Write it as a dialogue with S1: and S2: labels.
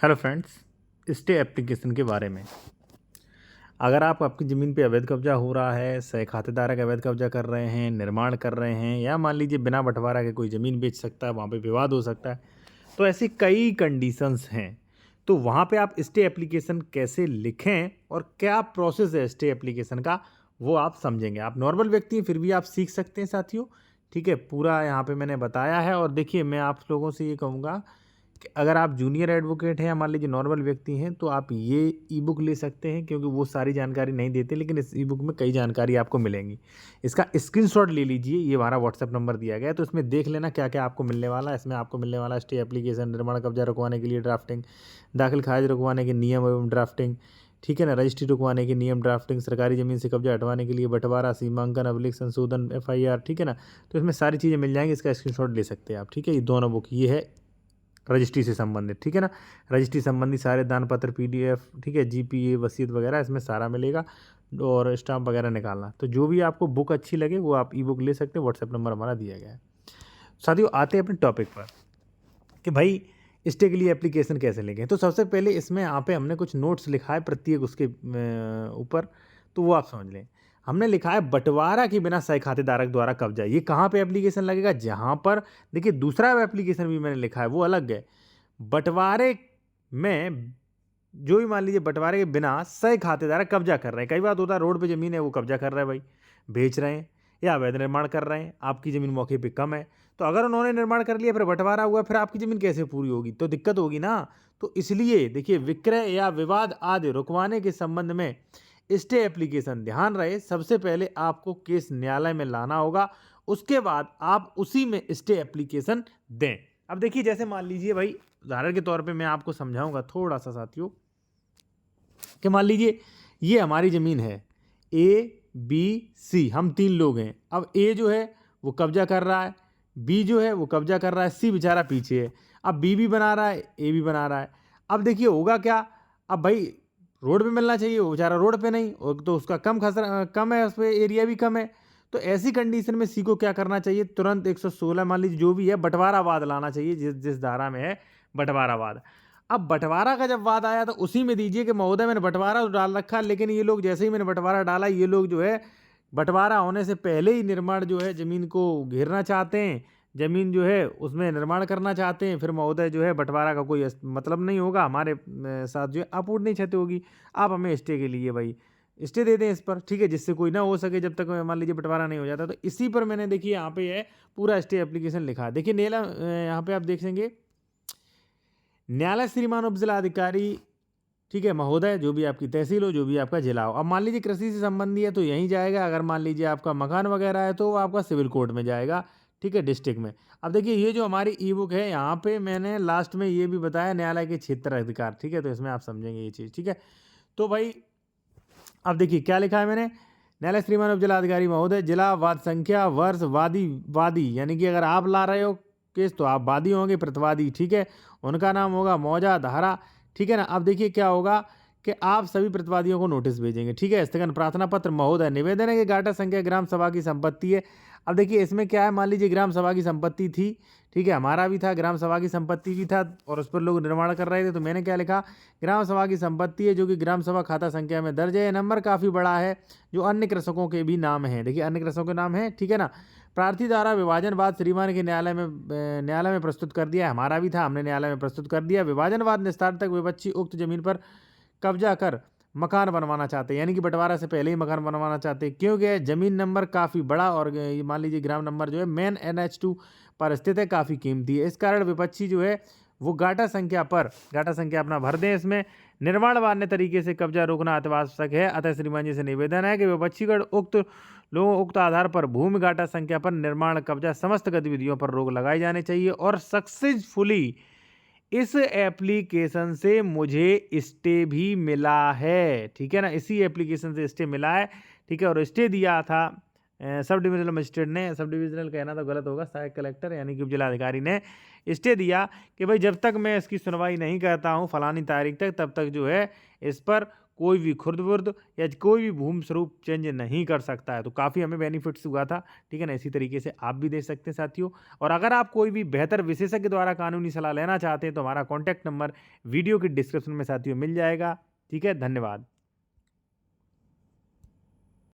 S1: Hello friends, stay application के बारे में। अगर आप आपकी ज़मीन पे अवैध कब्जा हो रहा है, सह खातेदारक अवैध कब्जा कर रहे हैं, निर्माण कर रहे हैं, या मान लीजिए बिना बंटवारा के कोई ज़मीन बेच सकता है, वहाँ पे विवाद हो सकता है। तो ऐसी कई कंडीशंस हैं। तो वहाँ पे आप स्टे एप्लीकेशन कैसे लिखें और क्या प्रोसेस है स्टे एप्लीकेशन का, वो आप समझेंगे। आप नॉर्मल व्यक्ति हैं, फिर भी आप सीख सकते हैं साथियों। ठीक है, पूरा यहाँ पे मैंने बताया है। और देखिए, मैं आप लोगों से ये कहूँगा कि अगर आप जूनियर एडवोकेट हैं या मान लीजिए नॉर्मल व्यक्ति हैं, तो आप ये ई बुक ले सकते हैं, क्योंकि वो सारी जानकारी नहीं देते, लेकिन इस ई बुक में कई जानकारी आपको मिलेंगी। इसका स्क्रीनशॉट ले लीजिए, ये हमारा व्हाट्सएप नंबर दिया गया है, तो इसमें देख लेना क्या क्या आपको मिलने वाला है। इसमें आपको मिलने वाला है स्टे एप्लीकेशन, निर्माण कब्जा रुकवाने के लिए ड्राफ्टिंग, दाखिल खारिज रुकवाने के नियम एवं ड्राफ्टिंग, ठीक है ना, रजिस्ट्री रुकवाने के नियम ड्राफ्टिंग, सरकारी ज़मीन से कब्जा हटवाने के लिए बंटवारा, सीमांकन, अभिलेख संशोधन, FIR, ठीक है ना। तो इसमें सारी चीज़ें मिल जाएंगी, इसका स्क्रीनशॉट ले सकते हैं आप। ठीक है, ये दोनों बुक ये है रजिस्ट्री से संबंधित, ठीक है ना। रजिस्ट्री संबंधी सारे दान पत्र PDF, ठीक है, GPA, वसीयत वगैरह इसमें सारा मिलेगा, और स्टाम्प वगैरह निकालना। तो जो भी आपको बुक अच्छी लगे वो आप ई बुक ले सकते हैं। व्हाट्सएप नंबर हमारा दिया गया है। साथियों, आते हैं अपने टॉपिक पर कि भाई स्टे के लिए एप्लीकेशन कैसे लिखें। तो सबसे पहले इसमें यहाँ पे हमने कुछ नोट्स लिखा है प्रत्येक उसके ऊपर, तो वो आप समझ लें। हमने लिखा है बंटवारा के बिना सह खातेदारक द्वारा कब्जा। ये कहाँ पे एप्लीकेशन लगेगा? जहाँ पर देखिए, दूसरा एप्लीकेशन भी मैंने लिखा है, वो अलग है। बंटवारे में जो भी मान लीजिए बंटवारे के बिना सह खातेदार कब्जा कर रहे हैं। कई बात होता है रोड पे ज़मीन है, वो कब्जा कर रहे हैं भाई, बेच रहे हैं या अवैध निर्माण कर रहे हैं, आपकी ज़मीन मौके पे कम है। तो अगर उन्होंने निर्माण कर लिया, फिर बंटवारा हुआ, फिर आपकी ज़मीन कैसे पूरी होगी? तो दिक्कत होगी ना। तो इसलिए देखिए, विक्रय या विवाद आदि रुकवाने के संबंध में स्टे एप्लीकेशन, ध्यान रहे, सबसे पहले आपको केस न्यायालय में लाना होगा, उसके बाद आप उसी में स्टे एप्लीकेशन दें। अब देखिए, जैसे मान लीजिए भाई, उदाहरण के तौर पे मैं आपको समझाऊंगा थोड़ा सा साथियों, कि मान लीजिए ये हमारी ज़मीन है, ABC, हम 3 लोग हैं। अब A जो है वो कब्जा कर रहा है, B जो है वो कब्जा कर रहा है, C बेचारा पीछे है। अब B भी बना रहा है, A भी बना रहा है। अब देखिए होगा क्या, अब भाई रोड पे मिलना चाहिए, वो बेचारा रोड पे नहीं, और तो उसका कम है, उस पर एरिया भी कम है। तो ऐसी कंडीशन में C को क्या करना चाहिए? तुरंत 116 मान लीजिए जो भी है, बंटवारावाद लाना चाहिए, जिस जिस धारा में है बंटवारावाद। अब बंटवारा का जब वाद आया, तो उसी में दीजिए कि महोदय मैंने बंटवारा तो डाल रखा, लेकिन ये लोग जैसे ही मैंने बंटवारा डाला, ये लोग जो है बंटवारा होने से पहले ही निर्माण जो है ज़मीन को घेरना चाहते हैं, ज़मीन जो है उसमें निर्माण करना चाहते हैं। फिर महोदय जो है बंटवारा का कोई मतलब नहीं होगा, हमारे साथ जो है अपूर्णीय क्षति होगी। आप हमें स्टे के लिए भाई स्टे दे दें इस पर, ठीक है, जिससे कोई ना हो सके जब तक मान लीजिए बंटवारा नहीं हो जाता। तो इसी पर मैंने देखिए यहाँ पे है पूरा स्टे एप्लीकेशन लिखा है। देखिए नेला, यहाँ पे आप देखेंगे, न्यायालय श्रीमान उपजिलाधिकारी, ठीक है महोदय, जो भी आपकी तहसील हो, जो भी आपका जिला हो। अब मान लीजिए कृषि से संबंधी है तो यहीं जाएगा, अगर मान लीजिए आपका मकान वगैरह है तो वो आपका सिविल कोर्ट में जाएगा, ठीक है, डिस्ट्रिक्ट में। अब देखिए, ये जो हमारी ई बुक है, यहाँ पे मैंने लास्ट में ये भी बताया न्यायालय के क्षेत्र अधिकार, ठीक है, तो इसमें आप समझेंगे ये चीज़, ठीक है। तो भाई अब देखिए क्या लिखा है मैंने, न्यायालय श्रीमान उपजिलाधिकारी महोदय, जिला, वाद संख्या, वर्ष, वादी, वादी यानी कि अगर आप ला रहे हो केस तो आप वादी होंगे, प्रतिवादी, ठीक है, उनका नाम होगा, मौजा, धारा, ठीक है ना। अब देखिए क्या होगा कि आप सभी प्रतिवादियों को नोटिस भेजेंगे, ठीक है। स्थगन प्रार्थना पत्र, महोदय निवेदन है कि गाटा संख्या ग्राम सभा की संपत्ति है। अब देखिए इसमें क्या है, मान लीजिए ग्राम सभा की संपत्ति थी, ठीक है, हमारा भी था, ग्राम सभा की संपत्ति भी था, और उस पर लोग निर्माण कर रहे थे। तो मैंने क्या लिखा, ग्राम सभा की संपत्ति है जो कि ग्राम सभा खाता संख्या में दर्ज है, ये नंबर काफ़ी बड़ा है, जो अन्य कृषकों के भी नाम हैं। देखिए अन्य कृषकों के नाम हैं, ठीक है ना। प्रार्थी द्वारा विभाजनवाद श्रीमान के न्यायालय में प्रस्तुत कर दिया, हमारा भी था, हमने न्यायालय में प्रस्तुत कर दिया। विभाजनवाद निस्तार तक विपक्षी उक्त जमीन पर कब्जा कर मकान बनवाना चाहते हैं, यानी कि बंटवारा से पहले ही मकान बनवाना चाहते हैं, क्योंकि ज़मीन नंबर काफ़ी बड़ा, और ये मान लीजिए ग्राम नंबर जो है मेन NH2 पर स्थित है, काफ़ी कीमती है। इस कारण विपक्षी जो है वो गाटा संख्या अपना भर दें। इसमें निर्माण वान्य तरीके से कब्जा रोकना अत्यावश्यक है। अतः श्रीमान जी से निवेदन है कि विपक्षीगण उक्त आधार पर भूमि गाटा संख्या पर निर्माण, कब्जा, समस्त गतिविधियों पर रोक लगाई जानी चाहिए। और सक्सेसफुली इस एप्लीकेशन से मुझे स्टे भी मिला है, ठीक है ना, इसी एप्लीकेशन से स्टे मिला है, ठीक है। और स्टे दिया था सब डिविजनल मजिस्ट्रेट ने, सब डिविजनल कहना तो गलत होगा, सहायक कलेक्टर यानी कि जिलाधिकारी ने स्टे दिया कि भाई जब तक मैं इसकी सुनवाई नहीं करता हूँ फलानी तारीख तक, तब तक जो है इस पर कोई भी खुर्द-बुर्द या कोई भी भूमि स्वरूप चेंज नहीं कर सकता है। तो काफ़ी हमें बेनिफिट्स हुआ था, ठीक है ना? इसी तरीके से आप भी दे सकते हैं साथियों। और अगर आप कोई भी बेहतर विशेषज्ञ द्वारा कानूनी सलाह लेना चाहते हैं तो हमारा कॉन्टैक्ट नंबर वीडियो की डिस्क्रिप्शन में साथियों मिल जाएगा। ठीक है? धन्यवाद।